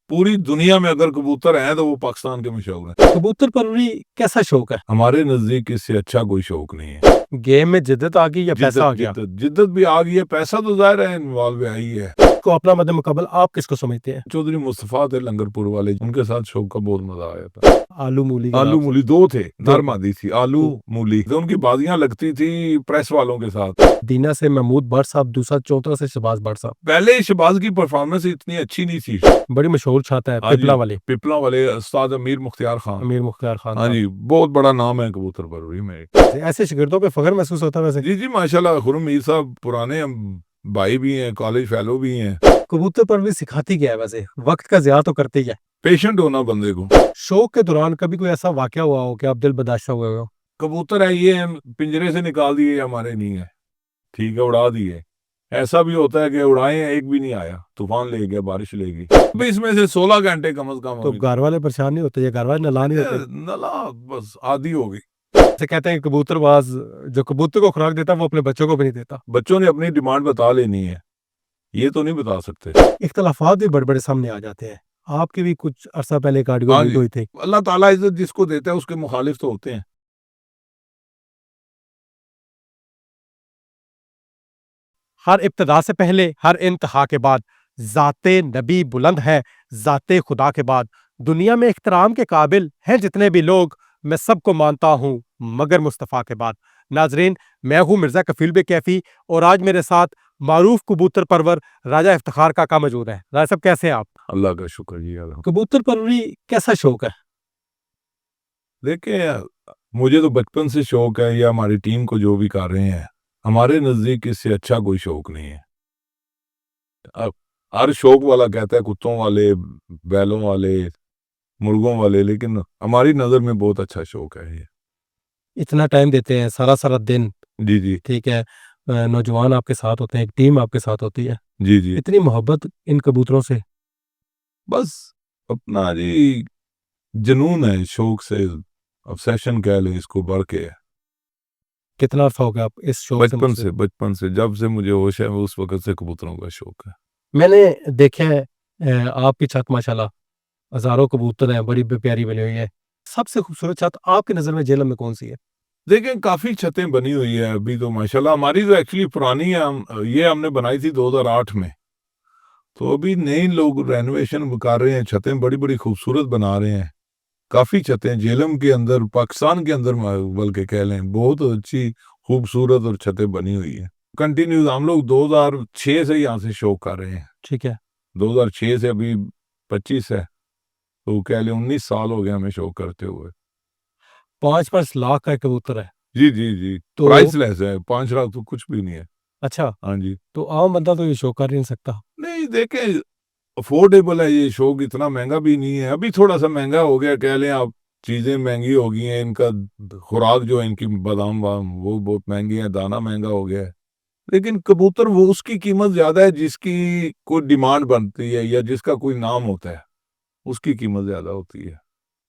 पूरी दुनिया में अगर कबूतर हैं तो वो पाकिस्तान के मशहूर हैं। कबूतर परवरी कैसा शौक है? हमारे नजदीक इससे अच्छा कोई शौक नहीं है। गेम में जिद्दत आ गई या पैसा आ गया? जिद्दत भी आ गई है, पैसा तो जाहिर है इन्वॉल्व है ही है। को अपना मद्दे मुकाबल आप किसको समझते हैं? चौधरी मुस्तफा थे लंगरपुर वाले, उनके साथ शौक का बहुत मजा आया था। आलू मूली का आलू नाम मूली दो थे, नर मादी थी आलू मूली, तो उनकी बाजियां लगती थी प्रेस वालों के साथ। दीना से महमूद भट्ट साहब, दूसरा चौथा से शहबाज भट्ट साहब। पहले शहबाज की परफॉर्मेंस इतनी अच्छी नहीं थी। बड़ी मशहूर छाता है हाँ जी, पिपला वाले उस्ताद अमीर मुख्तियार खान। खान हाँ साहब। जी, बहुत बड़ा नाम है कबूतर परवरी में। ऐसे शागिर्दों पे फख्र महसूस होता है वैसे? जी जी माशाल्लाह, खुर्रम मीर साहब पुराने भाई भी हैं, कॉलेज फेलो भी हैं। कबूतर परवरी सिखाती क्या है वैसे? वक्त का ज़िया तो करती है। पेशेंट होना बंदे को। शौक के दौरान कभी कोई ऐसा वाकया हुआ हो कि आप दिल बर्दाश्त हुए हो? कबूतर है ये पिंजरे से निकाल दिए, हमारे नहीं है, ठीक है, उड़ा दिए। ऐसा भी होता है कि उड़ाए एक भी नहीं आया, तूफान ले गया, बारिश ले गई। अब इसमें से 16 घंटे कम से कम तो घर वाले परेशान नहीं होते या घर वाले नला नहीं होते? नला बस आदि हो गई। जैसे कहते हैं कबूतरबाज जो कबूतर को खुराक देता है वो अपने बच्चों को भी नहीं देता। बच्चों ने अपनी डिमांड बता लेनी है, ये तो नहीं बता सकते। इख्तलाफात भी बड़े बड़े सामने आ जाते हैं। आपकी भी कुछ अरसा पहले एक हाँ आर्गुमेंट जी, हुई थी। अल्लाह ताला इज्जत जिसको देता है उसके मुखालिफ तो होते हैं। हर इब्तिदा से पहले, हर इंतहा के बाद ज़ाते नबी बुलंद है, ज़ाते खुदा के बाद। दुनिया में इख्तराम के काबिल हैं जितने भी लोग, मैं सबको मानता हूँ मगर मुस्तफ़ा के बाद। नाजरीन, मैं हूँ मिर्ज़ा कफील बे कैफ़ी और आज मेरे साथ मारूफ कबूतर परवर राजा इफ्तिखार काका मौजूद है। राजा साहब कैसे हैं आप? अल्लाह का शुक्र जी। अल्लाह कबूतर परवरी कैसा शौक है? देखिए, मुझे तो बचपन से शौक है, या हमारी टीम को जो भी कर रहे हैं, हमारे नजदीक इससे अच्छा कोई शौक नहीं है। अब हर शौक वाला कहता है कुत्तों वाले, बैलों वाले, मुर्गों वाले, लेकिन हमारी नजर में बहुत अच्छा शौक है ये। इतना टाइम देते हैं, सारा सारा दिन, जी जी ठीक है, नौजवान आपके साथ होते हैं, एक टीम आपके साथ होती है, जी जी। इतनी मोहब्बत इन कबूतरों से। बस अपना जी जुनून है, शौक से ऑब्सेशन कह लें इसको, बढ़ के है। कितना अर्सा हो गया आप इस शौक से मुझसे? बचपन से जब से मुझे होश है उस वक्त से कबूतरों का शौक है। मैंने देखा है आपकी छत माशाल्लाह हजारों कबूतर हैं, बड़ी प्यारी बनी हुई है। सबसे खूबसूरत छत आपकी नजर में जेलम में कौन सी है? देखें, काफी छतें बनी हुई है अभी तो माशाल्लाह। हमारी तो एक्चुअली पुरानी है, ये हमने बनाई थी 2008 में, तो अभी नए लोग रेनोवेशन कर रहे हैं, छतें बड़ी बड़ी खूबसूरत बना रहे हैं। काफी छतें जेलम के अंदर, पाकिस्तान के अंदर बल्कि कह लें, बहुत अच्छी खूबसूरत और छतें बनी हुई है। कंटिन्यू हम लोग 2006 से यहाँ से शो कर रहे हैं। ठीक है। 2006 से अभी 25 है, तो कह लें 19 साल हो गए हमें शो करते हुए। 5-5 लाख का एक कबूतर है। जी जी जी, तो प्राइसलेस है, 5 लाख तो कुछ भी नहीं है। अच्छा, हाँ जी, तो आम बंदा तो ये शौक कर ही नहीं सकता। नहीं देखें, अफोर्डेबल है ये शौक, इतना महंगा भी नहीं है। अभी थोड़ा सा महंगा हो गया कह लें आप, चीजें महंगी हो गई हैं, इनका खुराक जो है इनकी बादाम वाम वो बहुत महंगी है, दाना महंगा हो गया है। लेकिन कबूतर वो उसकी कीमत ज्यादा है जिसकी कोई डिमांड बनती है या जिसका कोई नाम होता है, उसकी कीमत ज्यादा होती है।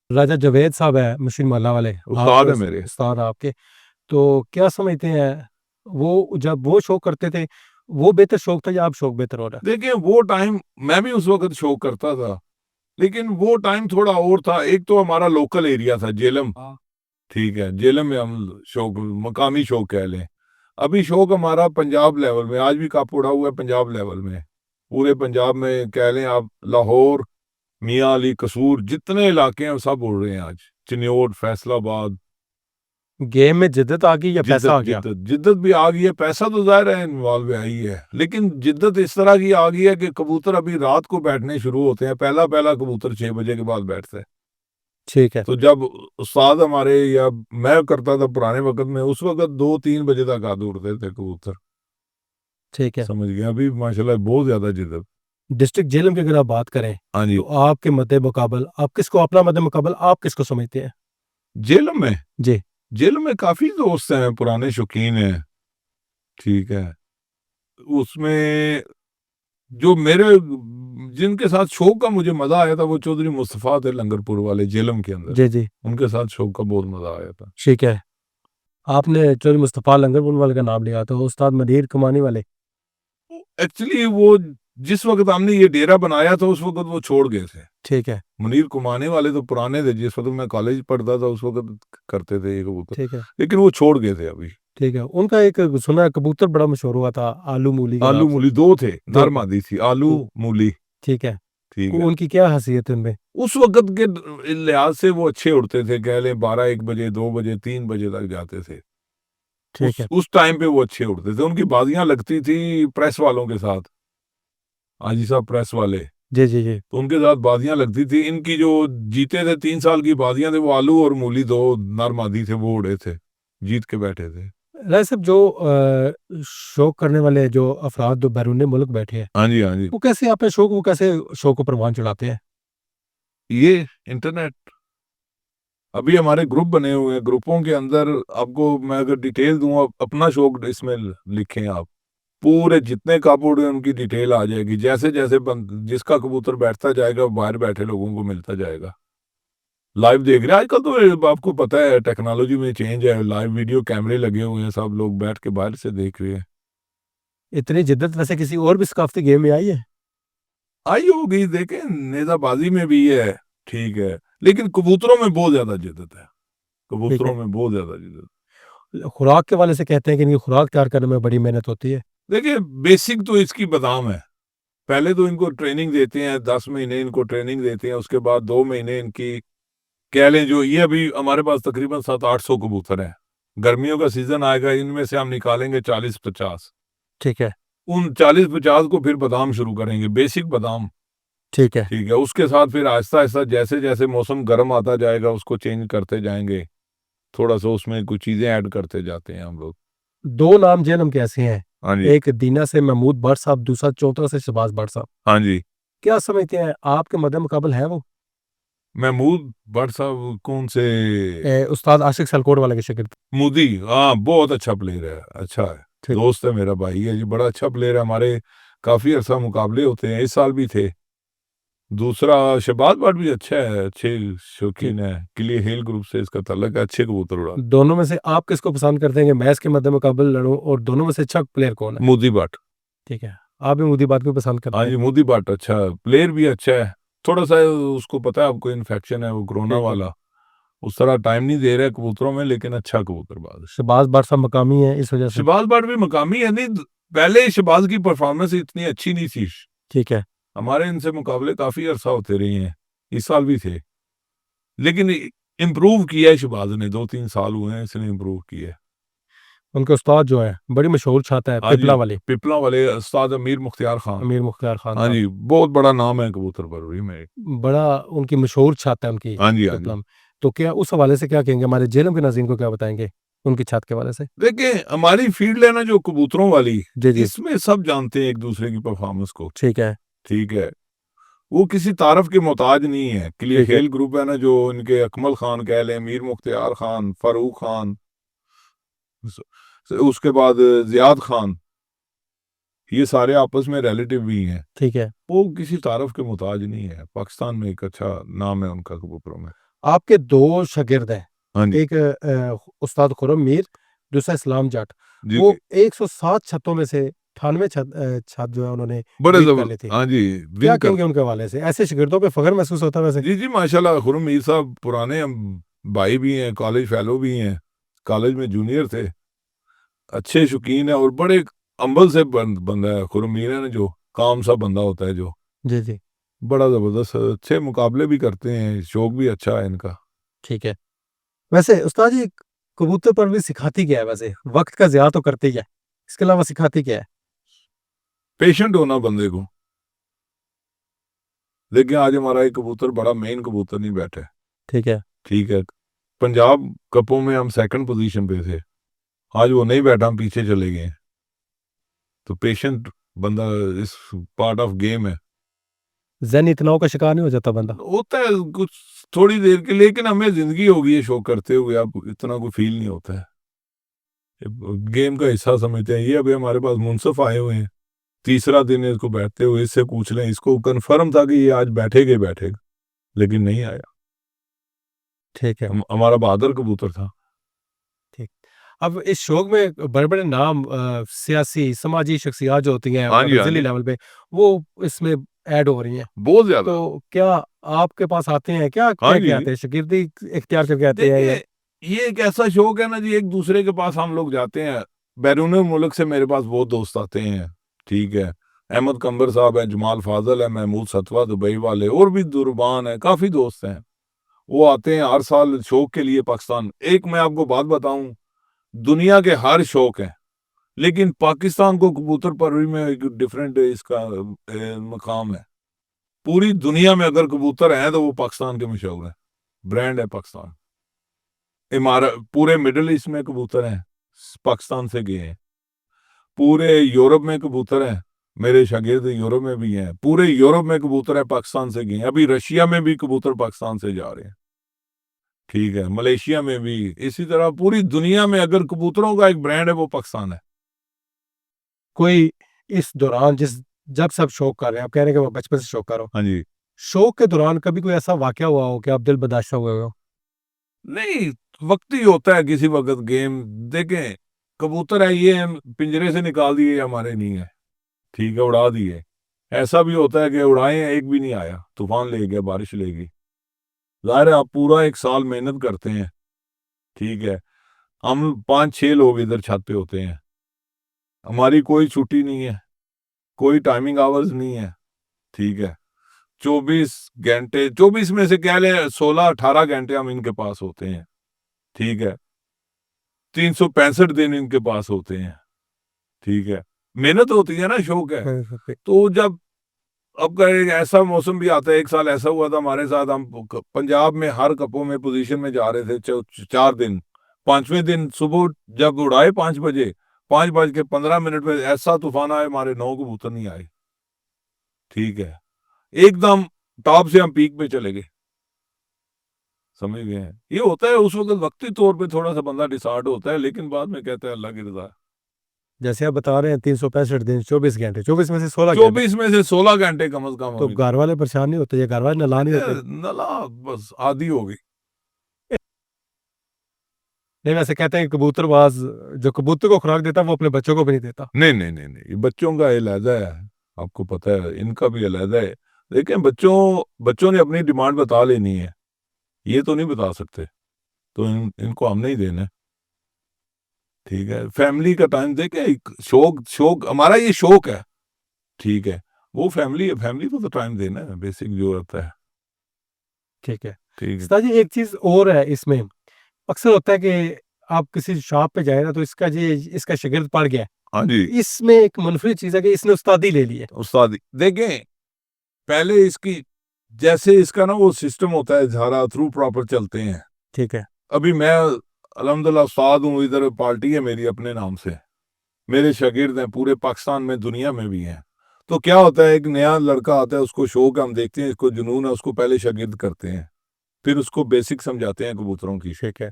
राजा जावेद साहब है मशीन माला वाले, उस्ताद है मेरे। उस्ताद आपके, तो क्या समझते हैं वो जब वो शौक करते थे वो बेहतर शौक था या अब शौक बेहतर हो रहा देखिए, वो टाइम मैं भी उस वक्त शौक करता था, लेकिन वो टाइम थोड़ा और था। एक तो हमारा लोकल एरिया था जेलम, है? ठीक है, जेलम में हम शौक, मकामी शौक कह लें। अभी शौक हमारा पंजाब लेवल में, आज भी काप उड़ा हुआ है पंजाब लेवल में, पूरे पंजाब में कह लें आप, लाहौर, मियाँ अली, कसूर, जितने इलाके हैं सब उड़ रहे हैं आज, चिन्योट, फैसलाबाद। गेम में जिद्दत आ गई या पैसा आ गया? जिद्दत भी आ गई है, पैसा तो जाहिर है इन्वॉल्व है ही है, लेकिन जिद्दत इस तरह की आ गई है कि कबूतर अभी रात को बैठने शुरू होते हैं। पहला पहला कबूतर 6 बजे के बाद बैठता है। ठीक है। तो जब उस्ताद हमारे, या मैं करता था पुराने वक्त में, उस वक्त 2-3 बजे तक आते उड़ते थे कबूतर। ठीक है। समझ गया, अभी माशाल्लाह बहुत ज्यादा जिद्दत। डिस्ट्रिक्ट जेलम की अगर आप बात करें हाँ जी, तो आपके मद्दे मुकाबल आप किसको, अपना मद्दे मुकाबल आप किसको समझते हैं? जेलम में, जी। जेल में काफी दोस्त हैं, पुराने शौकीन हैं, ठीक है। उसमें जो मेरे, जिनके साथ शो का मुझे मजा आया था, वो चौधरी मुस्तफा थे लंगरपुर वाले जेलम के अंदर, जी जी। उनके साथ शो का बहुत मजा आया था। ठीक है। आपने चौधरी मुस्तफ़ा लंगरपुर वाले का नाम लिया तो उस्ताद मदीर कमानी वाले? एक्चुअली वो जिस वक्त हमने ये डेरा बनाया था उस वक्त वो छोड़ गए थे। ठीक है, मुनीर कुमाने वाले तो पुराने थे, जिस वक्त मैं कॉलेज पढ़ता था उस वक्त करते थे ये कबूतर, ठीक है, लेकिन वो छोड़ गए थे अभी। ठीक है। उनका एक सुना है कबूतर बड़ा मशहूर हुआ था, आलू मूली के आलू नाम से। मूली दो थे, दो नर थे। मादी थी, आलू मूली। ठीक है। ठीक है। उनकी क्या हसीयत है उनमें? उस वक्त के लिहाज से वो अच्छे उड़ते थे, कह लें 12-1 बजे, 2 बजे, 3 बजे तक जाते थे। ठीक है, उस टाइम पे वो अच्छे उड़ते थे। उनकी बाजियां लगती थी प्रेस वालों के साथ, हाजी साहब प्रेस वाले, जी, जी, जी। तो उनके साथ बाजियां लगती थी। इनकी जो जीते थे 3 साल की बाजियां थे, वो आलू और मूली दो नर मादी थे, वो उड़े थे, जीत के बैठे थे। राय साहब, जो शौक करने वाले जो अफराद जो बैरून मुल्क बैठे हैं, हाँ जी, हाँ जी। वो कैसे अपने शौक वो कैसे शौक को परवान चढ़ाते हैं? ये इंटरनेट, अभी हमारे ग्रुप बने हुए हैं, ग्रुपों के अंदर आपको मैं अगर डिटेल दूं, अपना शौक इसमें लिखें आप, पूरे जितने कापड़ हैं उनकी डिटेल आ जाएगी। जैसे जैसे जिसका कबूतर बैठता जाएगा बाहर बैठे लोगों को मिलता जाएगा। लाइव देख रहे हैं आजकल, तो आपको पता है टेक्नोलॉजी में चेंज है, लाइव वीडियो कैमरे लगे हुए हैं, सब लोग बैठ के बाहर से देख रहे हैं। इतनी जिद्दत वैसे किसी और भी सकाफती गेम में आई है? आई होगी, देखें नेजाबाजी में भी है, ठीक है, लेकिन कबूतरों में बहुत ज्यादा जिद्दत है, ठीक कबूतरों है। में बहुत ज्यादा जिद्दत। खुराक के वाले से कहते हैं कि इनकी खुराक तैयार करने में बड़ी मेहनत होती है। देखिए बेसिक तो इसकी बादाम है, पहले तो इनको ट्रेनिंग देते हैं, 10 महीने इनको ट्रेनिंग देते हैं, उसके बाद 2 महीने इनकी, कह लें जो ये अभी हमारे पास तकरीबन 700-800 कबूतर हैं। गर्मियों का सीजन आएगा, इनमें से हम निकालेंगे 40-50। ठीक है, उन 40-50 को फिर बादाम शुरू करेंगे, बेसिक बादाम। ठीक है। ठीक है, उसके साथ फिर आहिस्ता आहिस्ता जैसे जैसे मौसम गर्म आता जाएगा उसको चेंज करते जाएंगे, थोड़ा सा उसमें कुछ चीजें ऐड करते जाते हैं हम लोग। दो नाम जैनम के ऐसे हैं, हाँ जी, एक दीना से महमूद भट्ट साहब, दूसरा चौथा से शहबाज भट्ट साहब। हाँ जी। क्या समझते हैं आपके मद्दे मुकाबल है वो? महमूद भट्ट साहब कौन से? उस्ताद आशिक सलकोट वाले के शागिर्द। मोदी, हाँ बहुत अच्छा प्लेयर है, अच्छा है, ठीक। दोस्त है, मेरा भाई है जी, बड़ा अच्छा प्लेयर है। हमारे काफी अरसा मुकाबले होते हैं, इस साल भी थे। दूसरा शहबाज भट्ट भी अच्छा है, अच्छे शौकीन है, किलिए हिल ग्रुप से इसका ताल्लुक है, अच्छे कबूतर उड़ा। दोनों में से आप किसको पसंद करते हैं कि मैं इसके मद्दे मुकाबल लड़ूं, और दोनों में से अच्छा प्लेयर कौन है? मोदी भट्ट। ठीक है, आप भी मोदी बात को पसंद करते हाँ हैं? जी, मोदी भट्ट अच्छा प्लेयर भी अच्छा है, थोड़ा सा उसको पता है आपको इन्फेक्शन है वो कोरोना ठीक है। वाला, उस तरह टाइम नहीं दे रहा है कबूतरों में, लेकिन अच्छा कबूतरबाज है। शहबाज भट्ट साहब मकामी है इस वजह से। शहबाज भट्ट भी मकामी है, नहीं पहले शहबाज की परफॉर्मेंस इतनी अच्छी नहीं थी, ठीक है। हमारे इनसे मुकाबले काफी अरसा होते रहे हैं, इस साल भी थे, लेकिन इम्प्रूव किया है शहबाज ने, 2-3 साल हुए हैं इसने इम्प्रूव किया है। उनके उस्ताद जो है बड़ी मशहूर छाता है, हाँ जी, पिपला वाली, पिपला वाले उस्ताद अमीर मुख्तियार खान। अमीर मुख्तियार खान हाँ साहब। जी, बहुत बड़ा नाम है कबूतर परवरी में। बड़ा उनकी मशहूर छत है उनकी हाँ जी, हाँ पिपला जी। में। तो क्या उस हवाले से क्या कहेंगे, हमारे जेलम के नाज़रीन को क्या बताएंगे उनकी छत के हवाले से? देखिए हमारी फील्ड है ना जो कबूतरों वाली, जी, जी। इसमें सब जानते हैं एक दूसरे की परफॉर्मेंस को, ठीक है, ठीक है, वो किसी तारफ के मोहताज नहीं है। क्लियर ठीक है। खेल ग्रुप है ना जो, इनके अकमल खान कह लें, मीर मुख्तियार खान, फारूक खान, उसके बाद जियाद खान, ये सारे आपस में रिलेटिव भी हैं, ठीक है। वो किसी तारफ के मोहताज नहीं है। पाकिस्तान में एक अच्छा नाम है उनका कबूतरों में। आपके दो शागिर्द हैं, हाँ जी, एक उस्ताद खुरम मीर, दूसरा इस्लाम जट। जी, वो 107 छतों में से 98 छत जो है उन्होंने बड़े विन कर ली थी। हाँ जी, क्या विन कर। कहेंगे उनके हवाले से? ऐसे शागिर्दों पे फख्र महसूस होता है वैसे? जी जी, माशाल्लाह, खुरम मीर साहब पुराने भाई भी हैं, कॉलेज फेलो भी हैं, कॉलेज में जूनियर थे, अच्छे शौकीन है और बड़े अंबल से बंदा है खुरम मीर है ना, जो काम सा बंदा होता है, जो जी, जी। बड़ा जबरदस्त, अच्छे मुकाबले भी करते हैं, शौक भी अच्छा है इनका। ठीक है। वैसे उस्ताद जी, कबूतर परवरिश सिखाती क्या है वैसे? वक्त का ज़िया तो करती ही है, इसके अलावा सिखाती क्या है? पेशेंट होना बंदे को। देखिए आज हमारा एक कबूतर, बड़ा मेन कबूतर नहीं बैठा है, ठीक है, ठीक है, पंजाब कपों में हम सेकंड पोजीशन पे थे, आज वो नहीं बैठा, हम पीछे चले गए। तो पेशेंट बंदा इस पार्ट ऑफ गेम है, ज़हनी तनाव का शिकार नहीं हो जाता बंदा? होता है कुछ थोड़ी देर के, लेकिन हमें जिंदगी हो गई है शो करते हुए, अब इतना कोई फील नहीं होता है, गेम का हिस्सा समझते हैं। ये अभी हमारे पास मुनसफ आए हुए हैं, तीसरा दिन है इसको बैठते हुए, इससे पूछ लें, इसको कंफर्म था कि ये आज बैठेगा ही बैठेगा, लेकिन नहीं आया। ठीक है, हमारा बहादुर कबूतर था। ठीक। अब इस शौक में बड़े-बड़े नाम सियासी, समाजी शख्सियत जो होती हैं हाँ जी, हाँ मंज़िली जी। लेवल पे, वो इसमें ऐड हो रही हैं। बहुत ज़्यादा। तो क्या आपके पास आते हैं? क्या हाँ कह के जी। आते हैं? शागिर्दी इख्तियार करके आते हैं या देखिए, ये एक ऐसा शौक है ना जी, एक-दूसरे के पास हम लोग जाते हैं। बैरून मुल्क से मेरे पास बहुत दोस्त आते हैं, ठीक है। अहमद कंबर साहब हैं, जमाल फाज़ल है, महमूद सतवा दुबई वाले और भी दुरबान हैं, काफ़ी दोस्त हैं। वो आते हैं हर साल शौक के लिए पाकिस्तान। एक मैं आपको बात बताऊँ, दुनिया के हर शौक हैं, लेकिन पाकिस्तान को कबूतर परवरी में एक डिफरेंट इसका मकाम है। पूरी दुनिया में अगर कबूतर हैं, तो वो पाकिस्तान के मशहूर हैं। ब्रांड है पाकिस्तान। पूरे मिडल ईस्ट में कबूतर हैं, पाकिस्तान से गए हैं। पूरे यूरोप में कबूतर हैं, मेरे शागिर्द यूरोप में भी हैं। पूरे यूरोप में कबूतर है, पाकिस्तान से गए हैं। अभी रशिया में भी कबूतर पाकिस्तान से जा रहे हैं, ठीक है। मलेशिया में भी इसी तरह पूरी दुनिया में अगर कबूतरों का एक ब्रांड है, वो पाकिस्तान है। कोई इस दौरान जब सब शौक कर रहे हैं, आप कह रहे हैं कि वो बचपन से शौक कर रहा हो, हाँ जी। शौक के दौरान कभी कोई ऐसा वाक़या हुआ हो कि आप दिल बर्दाश्त हुए हो? नहीं, वक्त ही होता है किसी वक्त गेम। देखें, कबूतर है, ये हम पिंजरे से निकाल दिए, ये हमारे नहीं है, ठीक है, उड़ा दिए। ऐसा भी होता है कि उड़ाए हैं, एक भी नहीं आया, तूफान ले गया, बारिश ले गई। ज़ाहिर है आप पूरा एक साल मेहनत करते हैं, ठीक है। हम 5-6 लोग इधर छत पे होते हैं, हमारी कोई छुट्टी नहीं है, कोई टाइमिंग आवर्स नहीं है, ठीक है। 24 घंटे, 24 में से कह लें 16-18 घंटे हम इनके पास होते हैं, ठीक है। 365 दिन इनके पास होते हैं, ठीक है। मेहनत होती है ना, शौक है। तो जब अब ऐसा मौसम भी आता है, एक साल ऐसा हुआ था हमारे साथ, हम पंजाब में हर कपों में पोजीशन में जा रहे थे 4 दिन। 5वें दिन सुबह जब उड़ाए 5 बजे, 5:15 में ऐसा तूफान आया, हमारे 9 कबूतर नहीं आए, ठीक है। एकदम टॉप से हम पीक पे चले गए, समझ गए हैं। ये होता है उस वक्त वक्ती तौर पे थोड़ा सा बंदा डिसहार्ट होता है, लेकिन बाद में कहता है अल्लाह की रजा। जैसे आप बता रहे हैं 365 दिन 24 घंटे, 24 में से 16 घंटे, 24 में से 16 घंटे कम से कम तो हम घर वाले परेशान नहीं होते या घर वाले नालान नहीं होते? नला बस आदि हो गई। नहीं, वैसे कहते हैं कि कबूतरबाज जो कबूतर को खुराक देता है वो अपने बच्चों को भी नहीं देता। नहीं नहीं नहीं नहीं, ये बच्चों का अलहदा है, आपको पता है, इनका भी अलहदा है। लेकिन बच्चों ने अपनी डिमांड बता लेनी है, ये तो नहीं बता सकते, तो इनको हम नहीं देना, ठीक है। फैमिली का टाइम देके एक शौक शौक हमारा ये शौक है, ठीक है। वो फैमिली है, फैमिली को तो टाइम देना है, बेसिक जो होता है, ठीक है। ठीक है। उस्ताद जी, एक चीज़ और है इसमें, अक्सर होता है कि आप किसी शॉप पे जाए ना, तो इसका शागिर्द पड़ गया है। हाँ जी। इसमें एक मुनफिद चीज़ है कि इसने उस्तादी ले ली है। उस्ताद देखें, पहले इसकी जैसे इसका ना वो सिस्टम होता है, झारा थ्रू प्रॉपर चलते हैं। ठीक है। अभी मैं अल्हम्दुलिल्लाह उस्ताद हूँ, इधर पार्टी है मेरी अपने नाम से, मेरे शागिर्द हैं पूरे पाकिस्तान में, दुनिया में भी हैं। तो क्या होता है, एक नया लड़का आता है, उसको शौक है, हम देखते हैं इसको जुनून है, उसको पहले शागिर्द करते हैं, फिर उसको बेसिक समझाते हैं कबूतरों की, ठीक है।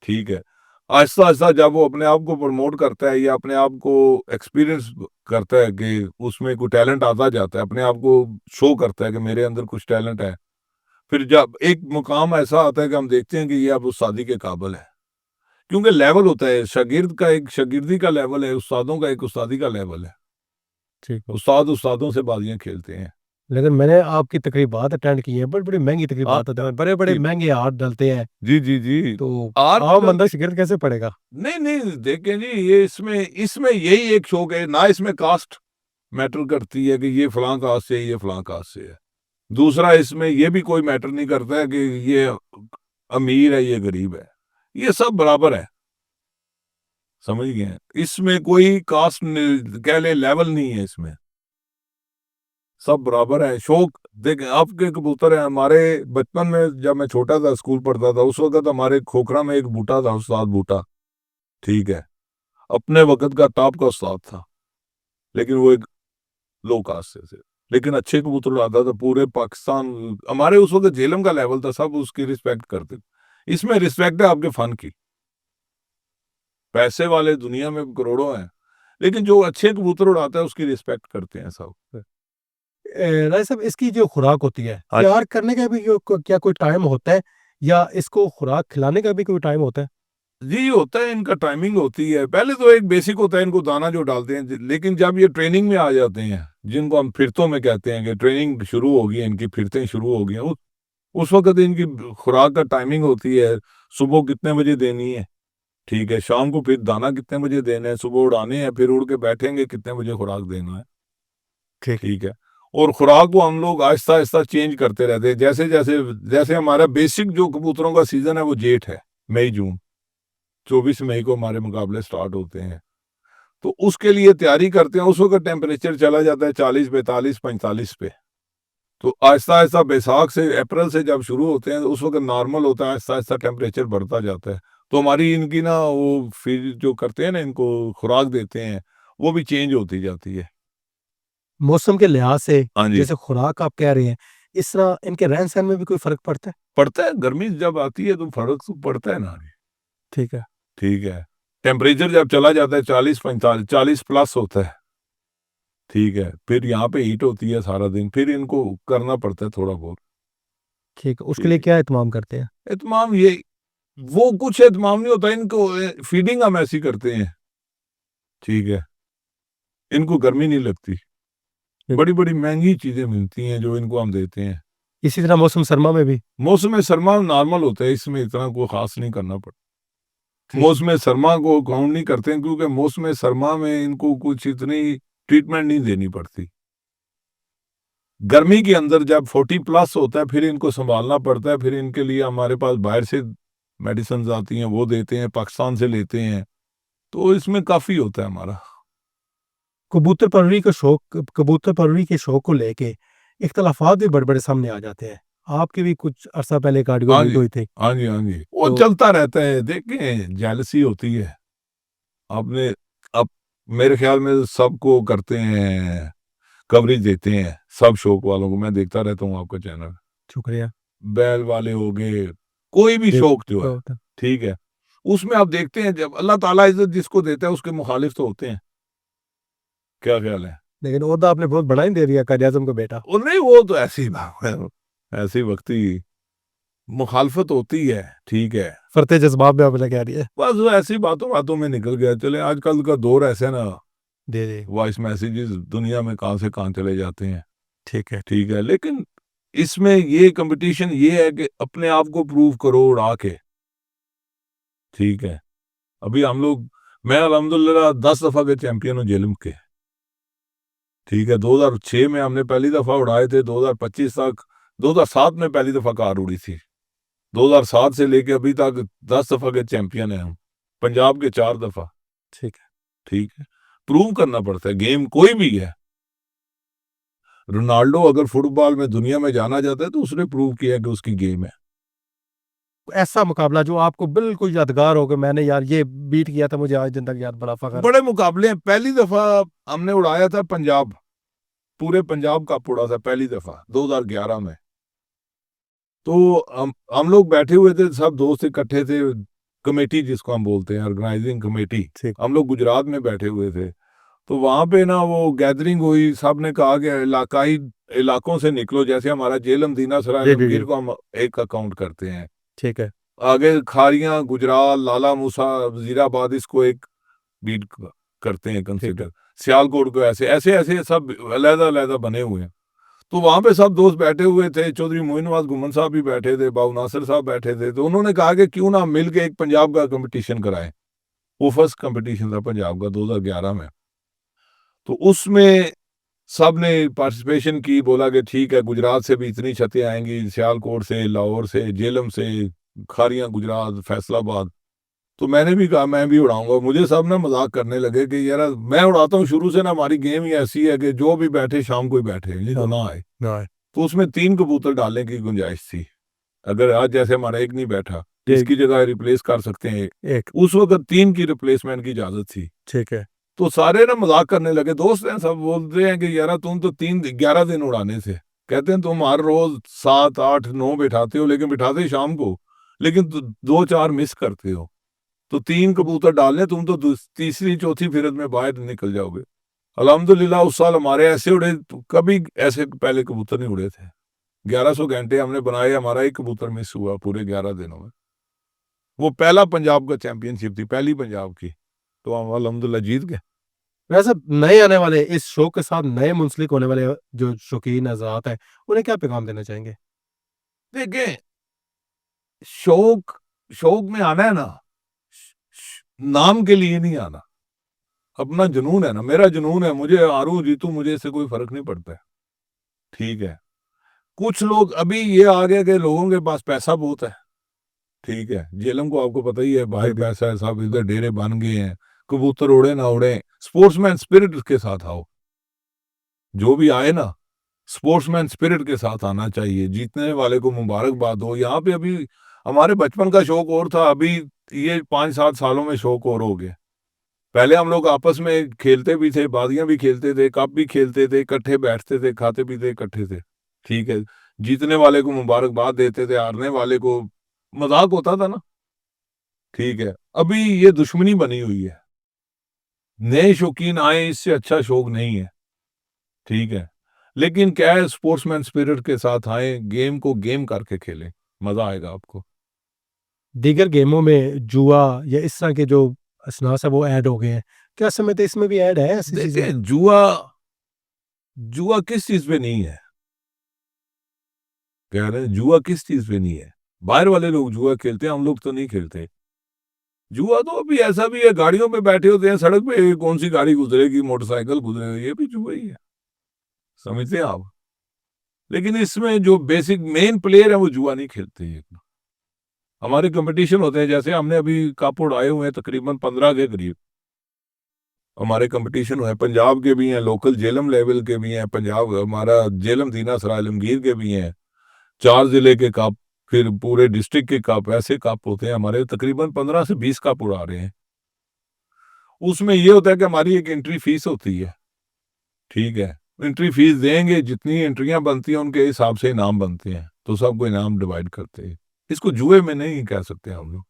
ठीक है। आहिस्ता आहिस्ता जब वो अपने आप को प्रमोट करता है या अपने आप को एक्सपीरियंस करता है कि उसमें कोई टैलेंट आता जाता है, अपने आप को शो करता है कि मेरे अंदर कुछ टैलेंट है, फिर जब एक मुकाम ऐसा आता है कि हम देखते हैं कि ये अब उस्तादी के काबिल है। क्योंकि लेवल होता है, शागिर्द का एक शागिर्दी का लेवल है, उस्तादों का एक उस्तादी का लेवल है। ठीक है। उस्ताद उस्तादों से बाजियां खेलते हैं। लेकिन मैंने आपकी तकरीबात अटेंड की हैं, बड़ी-बड़ी महँगी तकरीबात होती हैं, बड़े-बड़े जी महँगे हार डलते हैं, जी जी जी। तो आर्ट आम बंदा शागिर्द कैसे पड़ेगा? नहीं नहीं, देखें जी, ये इसमें इसमें यही एक शौक है ना, इसमें कास्ट मैटर करती है कि ये फलां कास्ट से है, ये फलां कास्ट से है। दूसरा, इसमें ये भी कोई मैटर नहीं करता है कि ये अमीर है, ये गरीब है, ये सब बराबर है, समझ गए। इसमें कोई कास्ट कह ले लेवल नहीं है, इसमें सब बराबर है। शौक देखें, आपके कबूतर है, हमारे बचपन में जब मैं छोटा था, स्कूल पढ़ता था, उस वक्त हमारे खोखरा में एक बूटा था, उस्ताद बूटा, ठीक है। अपने वक्त का टॉप का उस्ताद था, लेकिन वो एक लो कास्ट से थे, लेकिन अच्छे कबूतर उड़ाता था पूरे पाकिस्तान। हमारे उस वक्त झेलम का लेवल था, सब उसकी रिस्पेक्ट करते थे। इसमें रिस्पेक्ट है आपके फन की, पैसे वाले दुनिया में करोड़ों हैं, लेकिन जो अच्छे कबूतर उड़ाता है उसकी रिस्पेक्ट करते हैं सब। राय साहब, इसकी जो खुराक होती है, हाँ। तैयार करने का भी क्या कोई टाइम होता है या इसको खुराक खिलाने का भी कोई टाइम होता है? जी होता है, इनका टाइमिंग होती है। पहले तो एक बेसिक होता है, इनको दाना जो डालते हैं, लेकिन जब ये ट्रेनिंग में आ जाते हैं, जिनको हम फिरतों में कहते हैं कि ट्रेनिंग शुरू हो गई है, इनकी फिरतें शुरू हो गई हैं, उस वक्त इनकी खुराक का टाइमिंग होती है। सुबह कितने बजे देनी है, ठीक है, शाम को फिर दाना कितने बजे देना है, सुबह उड़ाने हैं, फिर उड़ के बैठेंगे, कितने बजे खुराक देना है, ठीक। ठीक है। और खुराक को हम लोग आहिस्ता आहिस्ता चेंज करते रहते हैं, जैसे जैसे जैसे हमारा बेसिक जो कबूतरों का सीजन है वो जेठ है, मई जून, 24 मई को हमारे मुकाबले स्टार्ट होते हैं। तो उसके लिए तैयारी करते हैं, उस वक्त टेम्परेचर चला जाता है 40, 42, 45 पे। तो आहिस्ता आहिस्ता बैसाख से, अप्रैल से जब शुरू होते हैं, तो उस वक्त नॉर्मल होता है, आहिस्ता आहिस्ता टेम्परेचर बढ़ता जाता है। तो हमारी इनकी ना वो फिर जो करते हैं ना, इनको खुराक देते हैं, वो भी चेंज होती जाती है। मौसम के लिहाज से हाँ जी, जैसे खुराक आप कह रहे हैं, इस तरह इनके रहन सहन में भी कोई फर्क पड़ता है? पड़ता है, गर्मी जब आती है तो फर्क तो पड़ता है ना। ठीक है। ठीक है, टेम्परेचर जब चला जाता है 40, 45, 40 प्लस होता है, ठीक है, फिर यहाँ पे हीट होती है सारा दिन, फिर इनको करना पड़ता है थोड़ा बहुत। ठीक है, उसके लिए ठीक क्या एहतमाम करते हैं? है, एहतमाम ये वो कुछ एहतमाम नहीं होता इनको, फीडिंग हम ऐसी करते हैं, ठीक है, इनको गर्मी नहीं लगती। ठीक। बड़ी बड़ी महंगी चीजें मिलती हैं जो इनको हम देते हैं। इसी तरह मौसम सरमा में भी? मौसम सरमा नॉर्मल होता है, इसमें इतना कोई खास नहीं करना पड़ता। ठीक। मौसम सरमा को काउंट नहीं करते हैं, क्योंकि मौसम सरमा में इनको कुछ इतनी ट्रीटमेंट नहीं देनी पड़ती। गर्मी के अंदर जब 40 प्लस होता है, फिर इनको संभालना पड़ता है, फिर इनके लिए हमारे पास बाहर से मेडिसिन आती हैं, वो देते हैं, पाकिस्तान से लेते हैं, तो इसमें काफी होता है हमारा। कबूतर परवरी के शौक को लेके इख्तलाफात भी बड़े बड़े सामने आ जाते हैं। आपकी भी कुछ अरसा पहले एक आर्टिकल हाँ लीक जी, हुई थी। हाँ जी, हाँ जी, वो तो चलता रहता है, देखें, जेलसी होती है। आपने अब मेरे ख्याल में सबको करते हैं, कवरेज देते हैं, सब शौक वालों को। मैं देखता रहता हूँ आपका चैनल, शुक्रिया। बैल वाले हो गए, कोई भी देख शौक जो है, ठीक है, उसमें आप देखते हैं जब अल्लाह ताला इज्जत जिसको देता है उसके मुखालिफ तो होते हैं। क्या ख्याल है? लेकिन ओहदा आपने बहुत बड़ा ही दे दिया, कायद आज़म का बेटा। वो नहीं, वो तो ऐसी बात है, ऐसी वक्ती मुखालफत होती है, ठीक है, फरते जज्बात में आपने कह दिया। बस वो ऐसी बातों बातों में निकल गया। चले, आजकल का दौर ऐसा है ना, दे दे। वॉइस मैसेजेस दुनिया में कहाँ से कहाँ चले जाते हैं, ठीक है। ठीक है, लेकिन इसमें ये कंपटीशन ये है कि अपने आप को प्रूव करो उड़ा के, ठीक है। अभी हम लोग, मैं अल्हम्दुलिल्लाह 10 दफा के चैंपियन हूँ जेलम के, ठीक है। 2006 में हमने पहली दफा उड़ाए थे, 2025 तक, 2007 में पहली दफा कार उड़ी थी, 2007 से लेके अभी तक 10 दफा के चैंपियन हैं हम, पंजाब के 4 दफा, ठीक है। ठीक है। प्रूव करना पड़ता है, गेम कोई भी है। रोनाल्डो अगर फुटबॉल में दुनिया में जाना जाता है तो उसने प्रूव किया कि उसकी गेम है। ऐसा मुकाबला जो आपको बिल्कुल यादगार हो कि मैंने यार ये बीट किया था, मुझे आज दिन तक याद, बड़ा फखर। बड़े मुकाबले हैं। पहली दफा हमने उड़ाया था पंजाब, पूरे पंजाब का उड़ा था पहली दफा 2011 में। तो हम लोग बैठे हुए थे, सब दोस्त इकट्ठे थे, कमेटी जिसको हम बोलते हैं, ऑर्गेनाइजिंग कमेटी, ठीक। हम लोग गुजरात में बैठे हुए थे। तो वहां पे ना वो गैदरिंग हुई, सब ने कहा कि इलाकाई इलाकों से निकलो, जैसे हमारा जेलम, दीना, सराय, जी जी लमगीर जी। को हम एक अकाउंट करते हैं। ठीक है। आगे खारियां, गुजरात, लाला मूसा, वजीराबाद, इसको एक बीट करते हैं ठीक है। कंसिडर, सियालकोट को ऐसे ऐसे ऐसे सब अलहदा अलहदा बने हुए हैं। तो वहां पे सब दोस्त बैठे हुए थे, चौधरी मोइन नवाज गुमन साहब भी बैठे थे, बाबू नासिर साहब बैठे थे। तो उन्होंने कहा कि क्यों ना मिल के एक पंजाब का कंपटीशन कराएं। वो फर्स्ट कंपटीशन था पंजाब का 2011 में। तो उसमें सब ने पार्टिसिपेशन की, बोला कि ठीक है, गुजरात से भी इतनी छतें आएंगी, सियालकोट से, लाहौर से, जेलम से, खारियां गुजरात, फैसलाबाद। तो मैंने भी कहा मैं भी उड़ाऊंगा। मुझे सब ना मजाक करने लगे कि यार मैं उड़ाता हूँ शुरू से ना, हमारी गेम ही ऐसी है कि जो भी बैठे शाम को ही बैठे, ये तो ना आए। हाँ, तो उसमें 3 कबूतर डालने की गुंजाइश थी। अगर आज जैसे हमारा एक नहीं बैठा, इसकी जगह रिप्लेस कर सकते हैं एक। उस वक्त 3 की रिप्लेसमेंट की इजाजत थी। ठीक है। तो सारे ना मजाक करने लगे, दोस्त हैं सब, बोलते हैं कि यार तुम तो 11 दिन उड़ाने थे, कहते हैं तुम हर रोज 7, 8, 9 बिठाते हो, लेकिन बिठाते ही शाम को, लेकिन 2, 4 मिस करते हो। तो 3 कबूतर डालने, तुम तो तीसरी चौथी फिरत में बाहर निकल जाओगे। अल्हम्दुलिल्लाह उस साल हमारे ऐसे उड़े, तो कभी ऐसे पहले कबूतर नहीं उड़े थे। 1100 घंटे हमने बनाए, हमारा एक कबूतर मिस हुआ पूरे 11 दिनों में। वो पहला पंजाब का चैंपियनशिप थी, पहली पंजाब की, तो हम अल्हम्दुलिल्लाह जीत गए। वैसे नए आने वाले इस शो के साथ नए मुंसलिक होने वाले जो शौकीन हज़रात हैं, उन्हें क्या पैगाम देना चाहेंगे? देखिए, शौक शौक में आना है ना, नाम के लिए नहीं आना, अपना जुनून है ना, मेरा जुनून है, मुझे हारूं जीतूं मुझे इससे कोई फर्क नहीं पड़ता है, ठीक है। कुछ लोग अभी ये आ गया कि लोगों के पास पैसा बहुत है, ठीक है, जेलम को आपको पता ही है, भाई पैसा है, सब इधर डेरे बन गए हैं, कबूतर उड़े ना उड़े, स्पोर्ट्समैन स्पिरिट के साथ आओ, जो भी आए ना स्पोर्ट्समैन स्पिरिट के साथ आना चाहिए, जीतने वाले को मुबारकबाद हो। यहाँ पे अभी हमारे बचपन का शौक और था, अभी ये 5-7 सालों में शौक और हो गया। पहले हम लोग आपस में खेलते भी थे, बादियां भी खेलते थे, कप भी खेलते थे, इकट्ठे बैठते थे, खाते पीते इकट्ठे थे, ठीक है, जीतने वाले को मुबारकबाद देते थे, हारने वाले को मजाक होता था ना, ठीक है। अभी ये दुश्मनी बनी हुई है, नए शौकीन आए इससे अच्छा शौक नहीं है, ठीक है, लेकिन क्या है, स्पोर्ट्समैन स्पिरिट के साथ आए, गेम को गेम करके खेलें, मजा आएगा आपको। दीगर गेमों में जुआ या इस तरह के जो असनास है वो ऐड हो गए हैं, क्या समझते हैं इसमें भी ऐड है ऐसी चीजें? देखिए, जुआ जुआ किस चीज पे नहीं है, कह रहे हैं जुआ किस चीज पे नहीं है, बाहर वाले लोग जुआ खेलते हैं, हम लोग तो नहीं खेलते। जुआ तो अभी ऐसा भी है, गाड़ियों पे बैठे होते हैं सड़क पे, कौन सी गाड़ी गुजरेगी, मोटरसाइकिल गुजरेगा, ये भी जुआ ही है, समझते हैं आप। लेकिन इसमें जो बेसिक मेन प्लेयर है वो जुआ नहीं खेलते हैं। हमारे कंपटीशन होते हैं, जैसे हमने अभी कप उड़ाए हुए हैं तकरीबन 15 के करीब, हमारे कंपटीशन हुए, पंजाब के भी हैं, लोकल जेलम लेवल के भी हैं, पंजाब हमारा जेलम दीना सराय आलमगीर के भी हैं, 4 जिले के कप, फिर पूरे डिस्ट्रिक्ट के कप, ऐसे कप होते हैं हमारे, तकरीबन 15 से 20 कप उड़ा रहे हैं। उसमें ये होता है कि हमारी एक एंट्री फीस होती है, ठीक है, एंट्री फीस देंगे, जितनी एंट्रियां बनती हैं उनके हिसाब से इनाम बनते हैं, तो सबको इनाम डिवाइड करते हैं। इसको जुए में नहीं कह सकते हम लोग,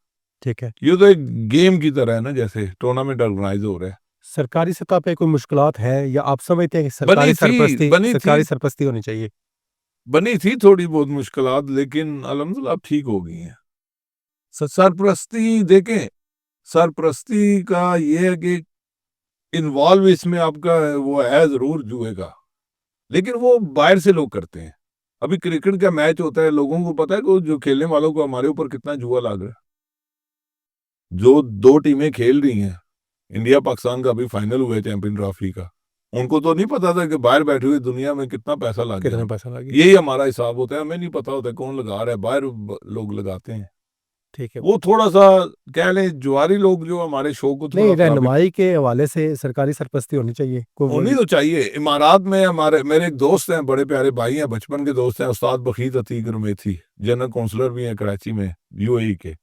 ठीक है। ये तो एक गेम की तरह है ना, जैसे टूर्नामेंट ऑर्गेनाइज हो रहा है। सरकारी सतह पे कोई मुश्किलात है या आप समझते हैं कि बनी सरकारी थी सरपरस्ती होनी चाहिए? बनी थी थोड़ी बहुत मुश्किलात, लेकिन अल्हम्दुलिल्लाह अब ठीक हो गई हैं। सरपरस्ती देखें, सरपरस्ती का ये है कि इन्वॉल्व इसमें आपका वो है जरूर जुए का, लेकिन वो बाहर से लोग करते हैं। अभी क्रिकेट का मैच होता है, लोगों को पता है कि जो खेलने वालों को हमारे ऊपर कितना जुआ लग रहा है। जो 2 टीमें खेल रही हैं, इंडिया पाकिस्तान का अभी फाइनल हुआ है चैंपियन ट्रॉफी का, उनको तो नहीं पता था कि बाहर बैठे हुए दुनिया में कितना पैसा लग कितना गया। पैसा लगे? यही हमारा हिसाब होता है, हमें नहीं पता होता कौन लगा रहा है, बाहर लोग लगाते हैं। ठीक है। वो थोड़ा सा कह लें जुआरी लोग जो हमारे शो को थोड़ा नहीं, प्रभावित, रहनुमाई के हवाले से सरकारी सरपरस्ती होनी चाहिए होनी तो चाहिए। इमारात में हमारे मेरे एक दोस्त हैं, बड़े प्यारे भाई हैं, बचपन के दोस्त हैं, उस्ताद बखीत अतीक रुमेथी, जनरल काउंसलर भी हैं कराची में, यूएई के।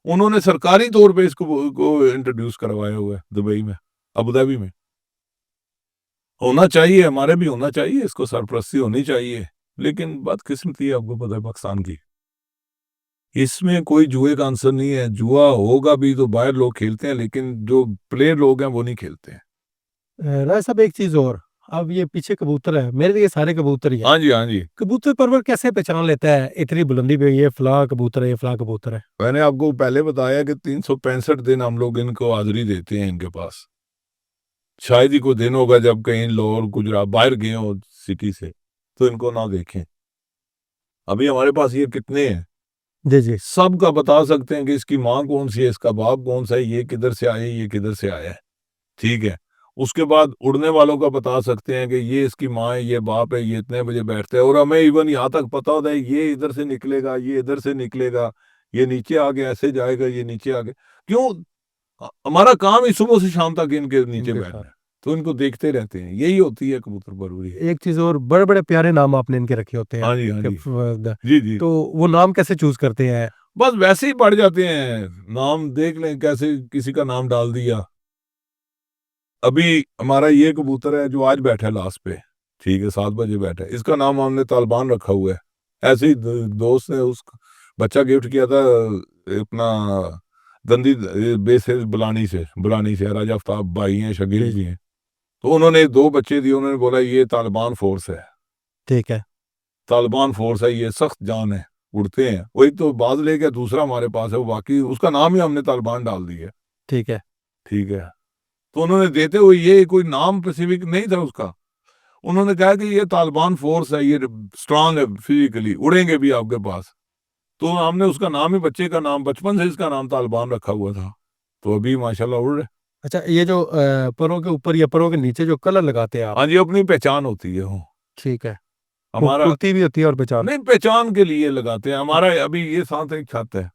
उन्होंने सरकारी तौर पे इसको को इंट्रोड्यूस करवाया हुआ है दुबई में, अबू धाबी में। होना चाहिए, हमारे भी होना चाहिए, इसको सरपरस्ती होनी चाहिए, लेकिन बदकिस्मती है, आपको पता है पाकिस्तान की, इसमें कोई जुए का आंसर नहीं है। जुआ होगा भी तो बाहर लोग खेलते हैं, लेकिन जो प्लेयर लोग हैं वो नहीं खेलते हैं। राय साहब, एक चीज और, अब ये पीछे कबूतर है, मेरे लिए सारे कबूतर ही है। हाँ जी, हाँ जी। कबूतर परवर कैसे पहचान लेता है इतनी बुलंदी पे ये फला कबूतर है, ये फला कबूतर है? मैंने आपको पहले बताया कि 365 दिन हम लोग इनको हाजिरी देते हैं इनके पास। शायद ही कोई दिन होगा जब कहीं लाहौर गुजरात बाहर गए हो सिटी से तो इनको ना देखें। अभी हमारे पास ये कितने हैं, जी जी। सब का बता सकते हैं कि इसकी माँ कौन सी है, इसका बाप कौन सा है, ये किधर से आया है, ये किधर से आया है, ठीक है। उसके बाद उड़ने वालों का बता सकते हैं कि ये इसकी माँ है, ये बाप है, ये इतने बजे बैठते हैं, और हमें इवन यहाँ तक पता होता है ये इधर से निकलेगा, ये इधर से निकलेगा, ये नीचे आगे ऐसे जाएगा, ये नीचे आगे। क्यों? हमारा काम ही सुबह से शाम तक इनके नीचे इनके बैठना साथ। है, तो इनको देखते रहते हैं, यही होती है कबूतर परवरी। एक चीज और, बड़े बड़े प्यारे नाम आपने इनके रखे होते हैं हाँ जी, हाँ कि जी, जी जी। तो वो नाम कैसे चूज करते हैं? बस वैसे ही पड़ जाते हैं नाम, देख लें कैसे किसी का नाम डाल दिया। अभी हमारा ये कबूतर है जो आज बैठा है लास्ट पे, ठीक है, 7 बजे बैठा है, इसका नाम हमने तालिबान रखा हुआ है। ऐसे ही दोस्त ने उस बच्चा गिफ्ट किया था अपना दंदी बेस से बुलानी से राजा आफ्ताब भाई हैं, शकील भी हैं, तो उन्होंने 2 बच्चे दिए, उन्होंने बोला ये तालिबान फोर्स है, ठीक है। तालिबान फोर्स है, ये सख्त जान है, उड़ते हैं, वही तो बाज लेके दूसरा हमारे पास है, वो बाकी उसका नाम ही हमने तालिबान डाल दिया। ठीक है। ठीक है, तो उन्होंने देते हुए ये कोई नाम स्पेसिफिक नहीं था उसका, उन्होंने कहा कि ये तालिबान फोर्स है, ये स्ट्रांग है फिजिकली, उड़ेंगे भी आपके पास। तो हमने उसका नाम ही, बच्चे का नाम, बचपन से इसका नाम तालिबान रखा हुआ था, तो अभी माशाल्लाह उड़ रहे। अच्छा, ये जो परों के ऊपर या परों के नीचे जो कलर लगाते हैं आप, हाँ जी, अपनी पहचान होती है वो ठीक है, हमारा, खूबसूरती भी होती है और पहचान। नहीं पहचान के लिए लगाते हैं। हमारा अभी ये साथ एक छत है,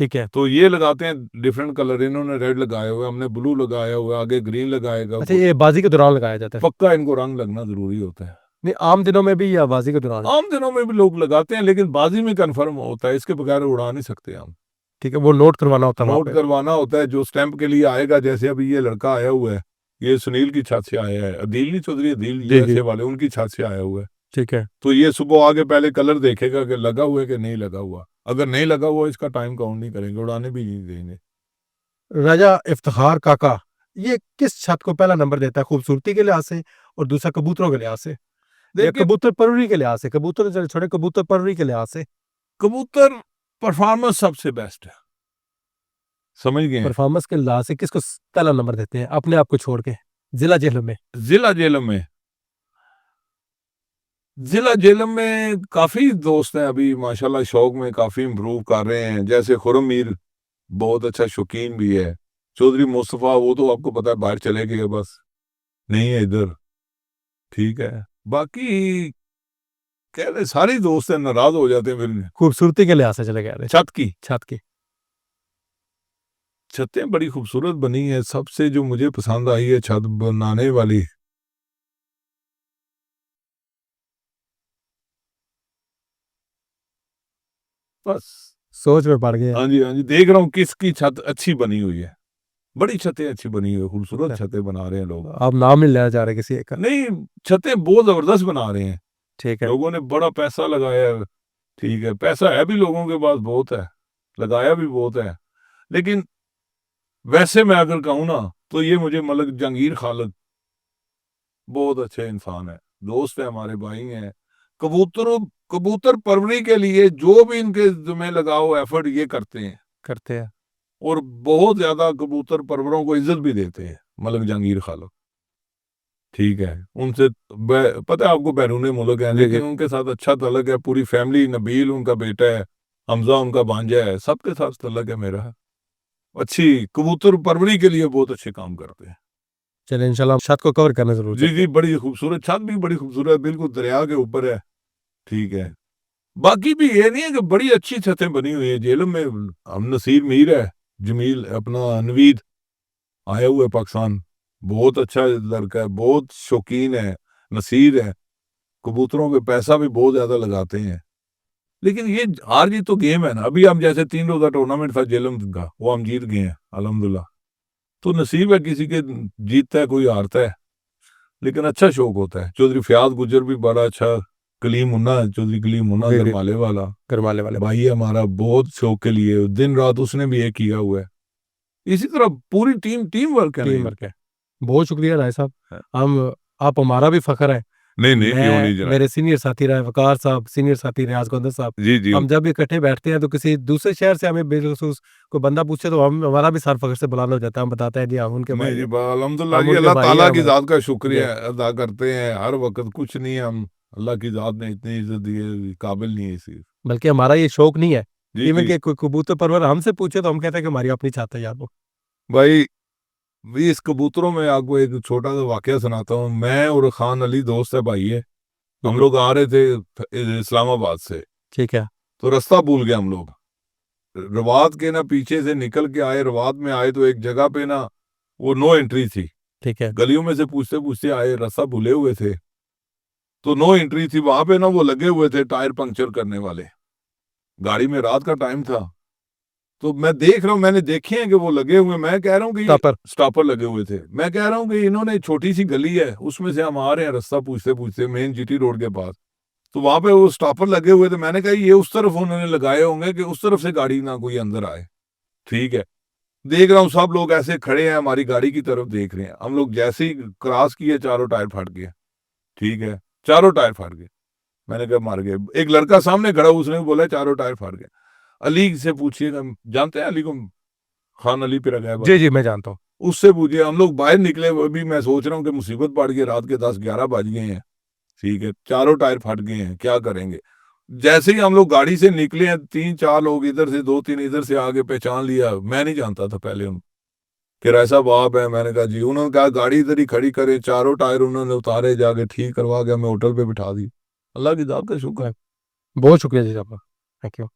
ठीक है। तो ये लगाते हैं डिफरेंट कलर, इन्होंने रेड लगाए हुए, हमने ब्लू लगाया हुआ, आगे ग्रीन लगाएगा। अच्छा, ये बाजी के दौरान लगाया जाता है? पक्का इनको रंग लगना जरूरी होता है। नहीं, आम दिनों में भी या बाजी के दौरान? आम दिनों में भी लोग लगाते हैं, लेकिन बाजी में कंफर्म होता है, इसके बगैर उड़ा नहीं सकते हम। ठीक है, वो नोट करवाना होता है वहाँ नोट पे। करवाना होता है, जो स्टैंप के लिए आएगा। जैसे अभी ये लड़का आया हुआ है, ये सुनील की छत से आया है, अदील नहीं चौधरी, अदील जी, यूएसए जी। वाले, उनकी छत से आया हुआ है। ठीक है। तो ये सुबह आके पहले कलर देखेगा कि लगा हुआ है कि नहीं लगा हुआ, अगर नहीं लगा हुआ इसका टाइम काउंट नहीं करेंगे, उड़ाने भी नहीं देंगे। राजा इफ्तिखार काका ये किस छत को पहला नंबर देता है, खूबसूरती के लिहाज से और दूसरा कबूतरों के लिहाज से, या देखिए, कबूतर परवरी के लिहाज से? कबूतर छोड़े, कबूतर परवरी के लिहाज से। कबूतर परफॉर्मेंस सबसे बेस्ट है, समझ गए? परफॉर्मेंस के लिहाज से किसको पहला नंबर देते हैं, अपने आप को छोड़ के, जिला जेहलम में? जिला जेलम में काफी दोस्त हैं अभी माशाल्लाह, शौक में काफी इम्प्रूव कर रहे हैं। जैसे खुरम मीर बहुत अच्छा शौकीन भी है, चौधरी मुस्तफा वो तो आपको पता है बाहर चले गए, बस नहीं है इधर। ठीक है, बाकी कह रहे सारे दोस्त हैं, नाराज हो जाते हैं फिर। खूबसूरती के लिहाज से चले गए छत की, छत की? छतें बड़ी खूबसूरत बनी है। सबसे जो मुझे पसंद आई है छत बनाने वाली, बस। सोच में पड़ गया। हाँ जी, हाँ जी, देख रहा हूँ किसकी छत अच्छी बनी हुई है। बड़ी छतें अच्छी बनी हुई है, खूबसूरत छतें बना रहे हैं लोग। आप नाम नहीं लेना चाह रहे किसी एक का? नहीं, छतें बहुत जबरदस्त बना रहे हैं, ठीक है। लोगों ने बड़ा पैसा लगाया है। ठीक है, पैसा है भी लोगों के पास बहुत है, लगाया भी बहुत है। लेकिन वैसे मैं अगर कहूँ ना, तो ये मुझे मतलब जहांगीर खालिद बहुत अच्छे इंसान है, दोस्त है हमारे, भाई हैं। कबूतर परवरी के लिए जो भी इनके जिम्मे लगाओ एफर्ट ये करते हैं। और बहुत ज्यादा कबूतर परवरों को इज्जत भी देते हैं मलक जहांगीर खालिद। ठीक है, उनसे पता है आपको, बैरून मुल्क है, लेकिन उनके साथ अच्छा तलक है, पूरी फैमिली, नबील उनका बेटा है, हमजा उनका भांजा है, सबके साथ तलक है मेरा। अच्छी कबूतर परवरी के लिए बहुत अच्छे काम करते हैं। चलिए, इंशाल्लाह छत को कवर करना जरूर। जी जी, बड़ी खूबसूरत छत भी बड़ी खूबसूरत, बिल्कुल दरिया के ऊपर है। ठीक है, बाकी भी ये नहीं है कि बड़ी अच्छी छतें बनी हुई है जेलम में। हम नसीर मीर है, जमील अपना नवीद आया हुआ है पाकिस्तान, बहुत अच्छा लड़का है, बहुत शौकीन है। नसीर है, कबूतरों पे पैसा भी बहुत ज्यादा लगाते हैं। लेकिन ये हार जीत तो गेम है ना। अभी हम जैसे 3 रोजा टूर्नामेंट था जेलम का, वो हम जीत गए हैं अल्हम्दुलिल्लाह। तो नसीब है, किसी के जीतता है कोई हारता है, लेकिन अच्छा शौक होता है। चौधरी फयाज गुजर भी बड़ा अच्छा, कलीम मुन्ना, चौधरी कलीम मुन्ना गरमाले वाला भाई है हमारा, बहुत शौक के लिए दिन रात उसने भी ये किया हुआ है। इसी तरह पूरी टीम वर्क है। बहुत शुक्रिया राय साहब, आप हमारा भी फख्र है। नहीं नहीं, क्यों नहीं जनाब। मेरे सीनियर साथी रहे वकार साहब, सीनियर साथी रियाज गोंदर साहब, जी जी, हम जब इकट्ठे बैठते हैं तो किसी दूसरे शहर से हमें बेखसूस कोई बंदा पूछे तो हमारा भी सर फख्र से बुलाना हो जाता है। हम बताते हैं जी हम उनके भाई हैं। अल्हम्दुलिल्लाह हम जी, उनके अल्लाह भाई ताला हैं की हमारे। जात का शुक्रिया अदा करते हैं हर वक्त। कुछ नहीं है, हम अल्लाह की जात ने इतनी इज्जत दी है, काबिल नहीं है इसी। बल्कि हमारा ये शौक नहीं है, जी इवन जी के कोई कबूतर परवर हमसे पूछे तो हम कहते हैं कि हमारी अपनी छाता याद हो। भाई, भी इस कबूतरों में आपको एक छोटा सा वाकया सुनाता हूँ। मैं और खान अली दोस्त है, भाई है, हम लोग आ रहे थे इस्लामाबाद से, ठीक है। तो रास्ता भूल गए हम लोग। रवात के ना पीछे से निकल के आए, रवात में आए तो एक जगह पे ना वो नो एंट्री थी। ठीक है। गलियों में से पूछते पूछते आए, रास्ता भूले हुए थे, तो नो एंट्री थी। वहां पे ना वो लगे हुए थे टायर पंक्चर करने वाले, गाड़ी में रात का टाइम था। तो मैं देख रहा हूँ, मैंने देखे हैं कि वो लगे हुए, मैं कह रहा हूँ कि स्टॉपर लगे हुए थे। मैं कह रहा हूँ कि इन्होंने छोटी सी गली है उसमें से हम आ रहे हैं रास्ता पूछते पूछते मेन जीटी रोड के पास, तो वहां पे वो स्टॉपर लगे हुए थे। मैंने कहा ये उस तरफ उन्होंने लगाए होंगे कि उस तरफ से गाड़ी ना कोई अंदर आए। ठीक है, देख रहा हूँ सब लोग ऐसे खड़े हैं, हमारी गाड़ी की तरफ देख रहे हैं। हम लोग जैसे ही क्रॉस किए, चारों टायर फट गए। ठीक है, चारों टायर फट गए। मैंने कहा मार गए। एक लड़का सामने खड़ा, उसने बोला चारों टायर फाड़ गए। अली से पूछिएगा, जानते हैं अली को, खान अली पे रखा है, जी जी मैं जानता हूँ। उससे पूछिए। हम लोग बाहर निकले, अभी मैं सोच रहा हूँ कि मुसीबत पड़ गई, रात के 10-11 बज गए हैं, ठीक है, चारों टायर फट गए हैं, क्या करेंगे। जैसे ही हम लोग गाड़ी से निकले हैं, 3-4 लोग इधर से, 2-3 इधर से आगे पहचान लिया। मैं नहीं जानता था पहले उनको कि ऐसा बाप है। मैंने कहा जी। उन्होंने कहा गाड़ी इधर ही खड़ी करें, चारों टायर उन्होंने उतारे, जाके ठीक करवा के हमें होटल पे बिठा दी। अल्लाह की दात का शुक्र है। बहुत शुक्रिया जी आपका। Thank you.